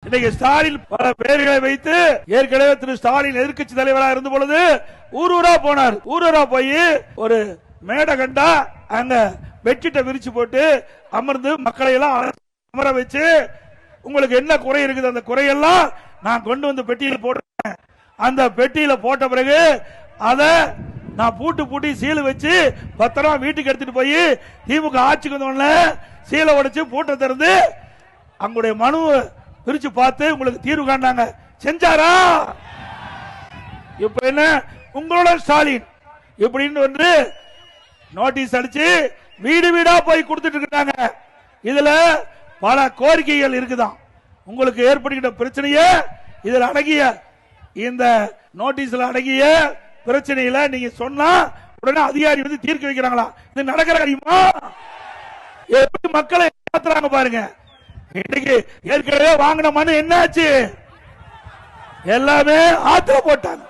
இன்னைக்கு ஸ்டாலின் பல பெயர்களை வைத்து ஏற்கனவே திரு ஸ்டாலின் எதிர்க்கட்சி தலைவராக இருந்த பொழுது ஊரூரா போனார். ஊரூரா போய் ஒரு மேடை கண்டா அங்க பெட்ஷீட்டை விரிச்சு போட்டு அமர்ந்து மக்களை எல்லாம் அமர வச்சு உங்களுக்கு என்ன குறை இருக்குது அந்த குறையெல்லாம் நான் கொண்டு வந்து பெட்டியில போட்டேன். அந்த பெட்டியில போட்ட பிறகு அத நான் பூட்டி சீல் வச்சு பத்திரமா வீட்டுக்கு எடுத்துட்டு போய் திமுக ஆட்சிக்கு வந்தோடனே சீலை உடைச்சு பூட்டை திறந்து அவங்களுடைய மனு பிரிச்சு பார்த்து உங்களுக்கு தீர்வு காண்டாங்க. செஞ்சாரா? இப்ப என்ன உங்களோட ஸ்டாலின் இப்படின்னு வந்து நோட்டீஸ் அடிச்சு வீடு வீடா போய் கொடுத்துட்டு இருக்காங்க. இதுல பல கோரிக்கைகள் இருக்குதான். உங்களுக்கு ஏற்படுகின்ற பிரச்சனைய இதில் அடங்கிய இந்த நோட்டீஸ்ல அடங்கிய பிரச்சனையில நீங்க சொன்னா உடனே அதிகாரி வந்து தீர்க்க வைக்கிறாங்களா? இது நடக்கிற காரியமா? எப்படி மக்களை ஏமாத்துறாங்க பாருங்க. இன்னைக்கு ஏற்கனவே வாங்கின மனு என்னாச்சு? எல்லாமே ஆத்திர போட்டாங்க.